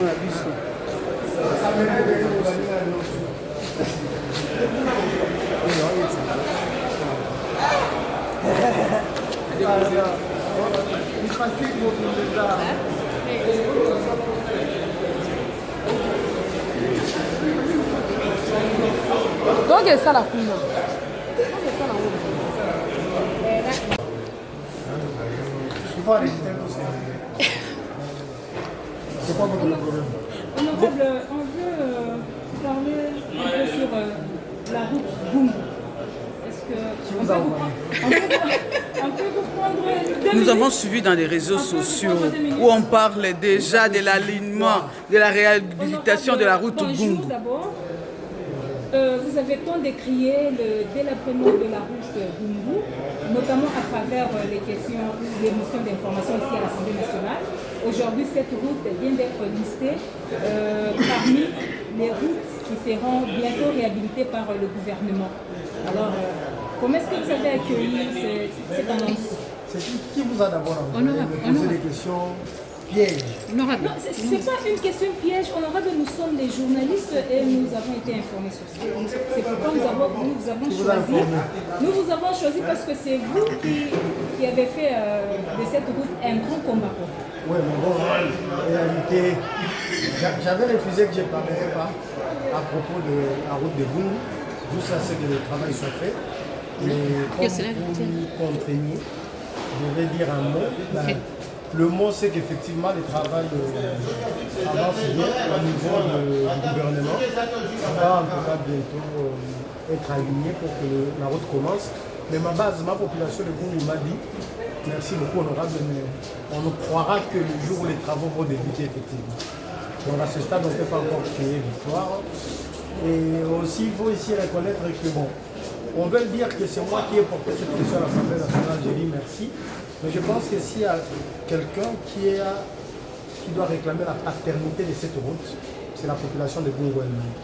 Donc, c'est ça la couleur. C'est pas votre problème. Honorable, on veut parler un peu sur la route Bungu. Est-ce que on peut vous prendre Nous avons suivi dans les réseaux sociaux où on parle déjà de l'alignement, de la réhabilitation de la route Bungu. D'abord, vous avez tant décrié le délabrement de la route Bungu, notamment à travers les questions, les motions d'information ici à l'Assemblée nationale. Aujourd'hui, cette route vient d'être listée parmi les routes qui seront bientôt réhabilitées par le gouvernement. Alors, comment est-ce que vous avez accueilli cette annonce? C'est qui vous a d'abord posé des questions pièges? Non, ce n'est pas une question piège. Honorable, nous sommes des journalistes et nous avons été informés sur ça. C'est pourquoi nous vous avons choisi parce que c'est vous qui avez fait de cette route un grand combat. Oui, mais bon, en réalité, j'avais refusé que je ne parlerais pas à propos de la route de Bungu, juste à ce que le travail soit fait. Et comme vous nous contraignez, je vais dire un mot. Le mot, c'est qu'effectivement, le travail avance bien au niveau du gouvernement. Ça va en tout cas bientôt être aligné pour que la route commence. Mais ma population de Bungu m'a dit, merci beaucoup honorable, mais on ne croira que le jour où les travaux vont débuter effectivement. Donc à ce stade, on ne peut pas encore crier victoire. Et aussi, il faut ici reconnaître que bon, on veut dire que c'est moi qui ai porté cette question à l'Assemblée nationale, j'ai dit merci. Mais je pense que s'il y a quelqu'un qui doit réclamer la paternité de cette route, c'est la population de Bungu elle-même.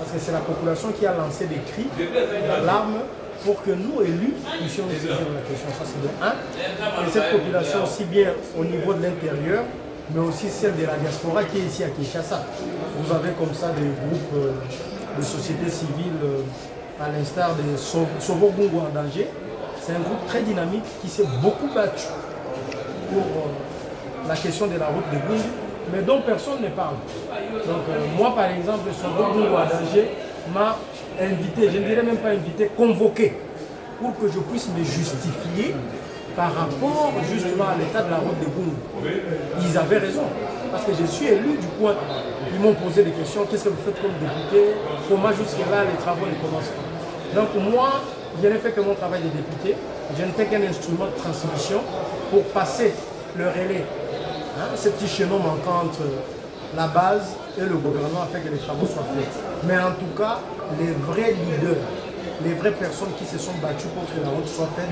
Parce que c'est la population qui a lancé des cris d'alarme pour que nous, élus, puissions nous saisir la question. Ça, c'est de 1. Et cette population, aussi bien au niveau de l'intérieur, mais aussi celle de la diaspora qui est ici à Kinshasa. Vous avez comme ça des groupes de société civile, à l'instar de Sauvons Bungu en danger. C'est un groupe très dynamique qui s'est beaucoup battu pour la question de la route de Bungu, mais dont personne ne parle. Donc moi, par exemple, Sauvons Bungu en danger m'a invité, je ne dirais même pas invité, convoqué, pour que je puisse me justifier par rapport justement à l'état de la route de Bungu. Ils avaient raison, parce que je suis élu du coin. Ils m'ont posé des questions, qu'est-ce que vous faites comme député, comment jusque-là les travaux ne commencent pas. Donc moi, je n'ai fait que mon travail de député, je n'étais qu'un instrument de transmission pour passer le relais, ce petit chaînon manquant entre la base et le gouvernement afin que les travaux soient faits. Mais en tout cas, les vrais leaders, les vraies personnes qui se sont battues pour que la route soit faite,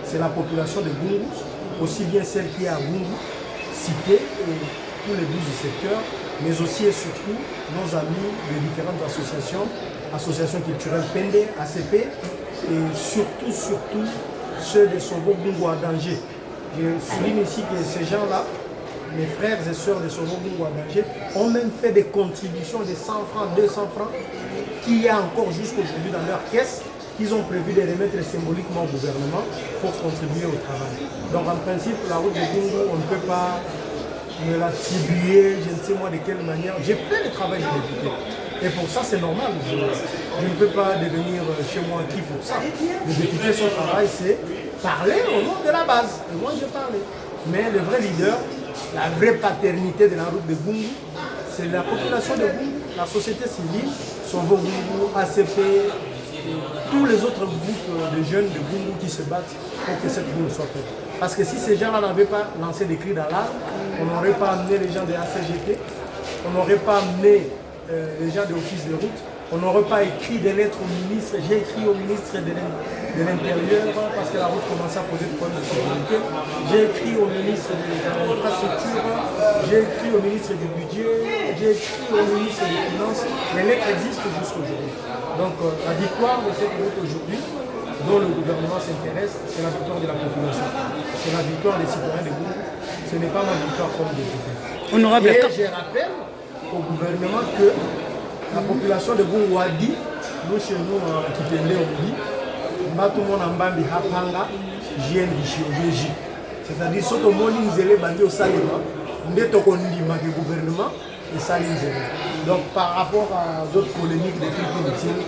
c'est la population de Bungu, aussi bien celle qui est à Bungu, cité, et tous les 12 du secteur, mais aussi et surtout nos amis de différentes associations, associations culturelles Pende, ACP, et surtout ceux de Sauvons Bungu en danger. Je souligne ici que ces gens-là, mes frères et sœurs de Sauvons Bungu en danger, ont même fait des contributions de 100 francs, 200 francs, qui est encore jusqu'aujourd'hui dans leur caisse, qu'ils ont prévu de remettre symboliquement au gouvernement pour contribuer au travail. Donc en principe, la route de Bungu, on ne peut pas me l'attribuer, je ne sais moi de quelle manière. J'ai fait le travail de député. Et pour ça, c'est normal. Je ne peux pas devenir chez moi qui pour ça. Le député, son travail, c'est parler au nom de la base. Et moi, je parlais. Mais le vrai leader, la vraie paternité de la route de Bungu, c'est la population de Bungu, la société civile, Sauvons Bungu, ACP, tous les autres groupes de jeunes de Bungu qui se battent pour que cette route soit faite. Parce que si ces gens-là n'avaient pas lancé des cris d'alarme, on n'aurait pas amené les gens de ACGT, on n'aurait pas amené les gens de l'office de route, on n'aurait pas écrit des lettres au ministre. J'ai écrit au ministre de l'Intérieur parce que la route commençait à poser des problèmes de sécurité. J'ai écrit au ministre de l'Infrastructure, j'ai écrit au ministre du Budget, j'ai écrit au ministre des Finances. Les lettres existent jusqu'aujourd'hui. Donc la victoire de cette route aujourd'hui, dont le gouvernement s'intéresse, c'est la victoire de la population. C'est la victoire des citoyens de Bungu. Ce n'est pas ma victoire comme député. Honorable. Et je rappelle au gouvernement que la population de Gungu a dit, nous chez nous, qui tenait on dit, tout le monde en bambi hapanga, j'aime du chirurgie. C'est-à-dire, ce que mon ingélé bandi au salima, on est au gouvernement et ça ingélé. Donc, par rapport à d'autres polémiques des trucs inutiles,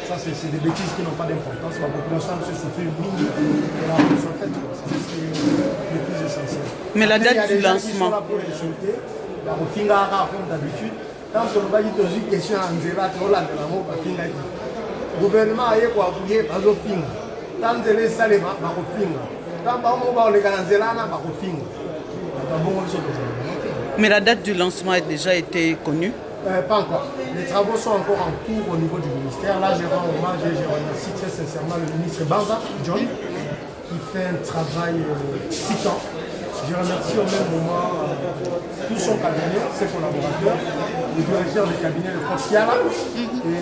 ça c'est des bêtises qui n'ont pas d'importance. La population se souffre une ligne et la route soit faite. C'est le plus essentiel. Mais la date du lancement. Qui sont là pour insulter, la Rofinga comme d'habitude. Quand on va dire une question en Zéla, tu vas la Rofinga. Le gouvernement a eu quoi appuyer par Rofinga. Tant que les salés, ma Rofinga. Tant que on les Zéla, ma Rofinga. Mais la date du lancement a déjà été connue? Pas encore. Les travaux sont encore en cours au niveau du ministère. Là, je rends hommage et je remercie très sincèrement le ministre Banza, John, qui fait un travail titan. Je remercie au même moment tout son cabinet, ses collaborateurs, le directeur du cabinet, le prof Siala, et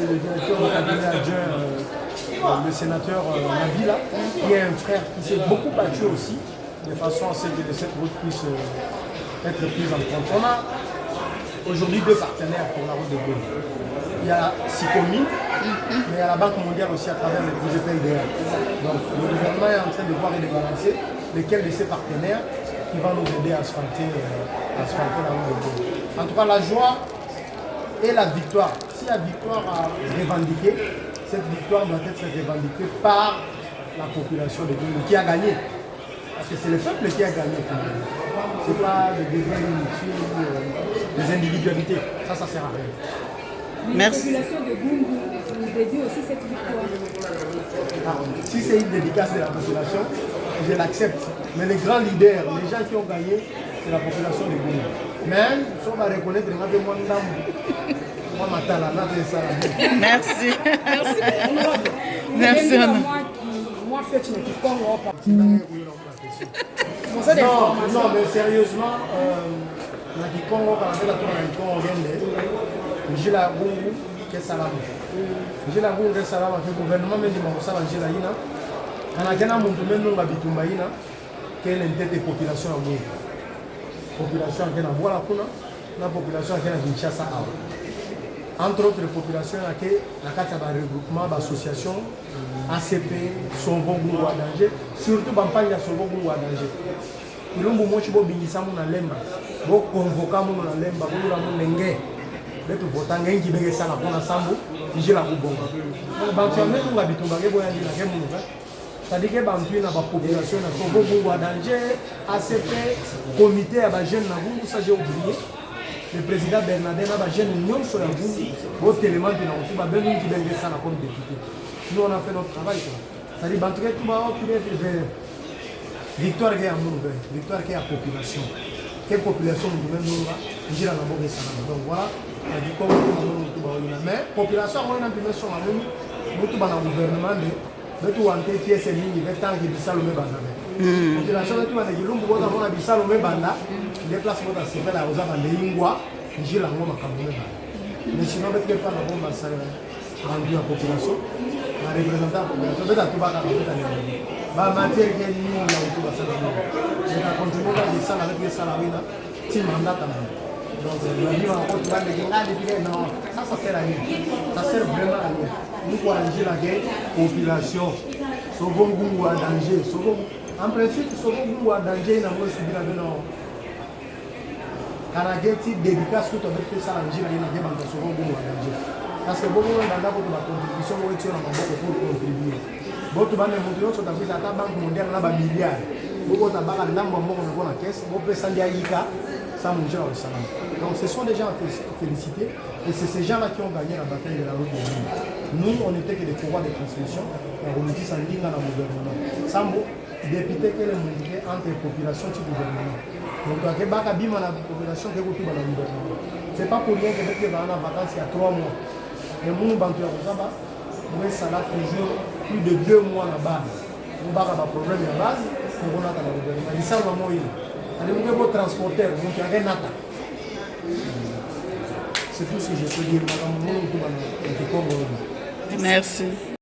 le directeur du cabinet adjoint, le sénateur Nabila, qui est un frère qui s'est beaucoup battu aussi, de façon à ce que cette route puisse être prise en compte. On a aujourd'hui deux partenaires pour la route de Gungu. Il y a Sikomi, mais il y a la Banque mondiale aussi à travers le projet PLDR. Donc le gouvernement est en train de voir et de balancer lesquels de ces partenaires qui vont nous aider à asphalter la route de Gungu. En tout cas, la joie et la victoire. Si la victoire a revendiqué, cette victoire doit être revendiquée par la population de Gungu qui a gagné. Parce que c'est le peuple qui a gagné. Ce n'est pas des degrés inutiles, des individualités. Ça sert à rien. Merci. La population de Gungu vous dédie aussi cette victoire. Si c'est une dédicace de la population, je l'accepte. Mais les grands leaders, les gens qui ont gagné, c'est la population de Gungu. Mais si on va reconnaître que moi, merci. Merci. Moi, fait une équipe comme non, mais sérieusement, la Kikongo, quand on fait la tour de Kikongo, j'ai la Gungu qui est salama. J'ai la Gungu qui est salama, le gouvernement me dit que ça va gérer la Ina. On a gagné un monde même non Babitumba Ina, qui est l'intérêt des populations à Gungu. Population qui est à Bois la Kuna, la population qui est à Kinshasa. Entre autres, les populations qui est à un regroupement d'associations, ACP, Sauvons Gungu à danger, surtout Bampanya Sauvons Gungu à danger. Il y a des gens qui ont été convoqués à Lemba, qui ont été betu votanga ingi bege sana pona sambu njila kubonga donc bantu amene ngabitumba ke boya ndila ke munuka c'est-à-dire que bantu na ba population na Congo Gungu à danger ACP comité ya ba jeune na Gungu ça j'ai oublié le président Bernardin na ba jeune nyonso ya Gungu bo tellement na kuba benu ngi bege sana comme député nous on a fait notre travail c'est-à-dire bantu ke tuba o pire victoire ke ya munuka victoire ke ya population quelle population nous même nous njila na boge sana donc voilà. Mais la population a une population à nous, nous avons un gouvernement de tout en qui est celui qui veut tant qu'il s'allume banda. La population de tout en qui l'on peut avoir un s'allume banda, les places vont se faire aux avant de Ingwa, j'ai la bombe à Cameroun. Mais sinon, avec les femmes à bombe à rendu à la population, la représentant de la population, peut-être tout va à la matière qui est nous, là où tout va s'allumer. Je vais continuer à dire ça avec les salariés, si mandat à nous. Donc, ça sert à rien. Ça sert vraiment à rien. Nous, pour arranger la guerre, population, Sauvons Gungu à danger. En principe, Sauvons Gungu à danger, il n'a pas subi la guerre. Quand la guerre est dédicace, tout le monde fait ça à danger, il n'a pas de Sauvons Gungu à danger. Parce que beaucoup de gens ont la contribution, ils ont contribué. Beaucoup de gens sont dans la banque mondiale, là, milliards. Beaucoup de gens ont la caisse, beaucoup de gens ça manger au salam. Donc ce sont des gens à féliciter et c'est ces gens-là qui ont gagné la bataille de la route de Gungu. Nous, on n'était que des pouvoirs de transmission et on dit ça ligne dans le gouvernement. Sambo, député qui est le entre les populations du gouvernement. Donc il y a la population qui est autour dans le gouvernement. Ce n'est pas pour rien que les gens en vacances il y a 3 mois. Et nous, Bantu Yakozaba, nous avons toujours plus de 2 mois à la base. Nous avons un problème à la base, nous avons un gouvernement. Ils savent vraiment allez-vous transporter, vous avez un c'est tout ce que je peux dire. Merci.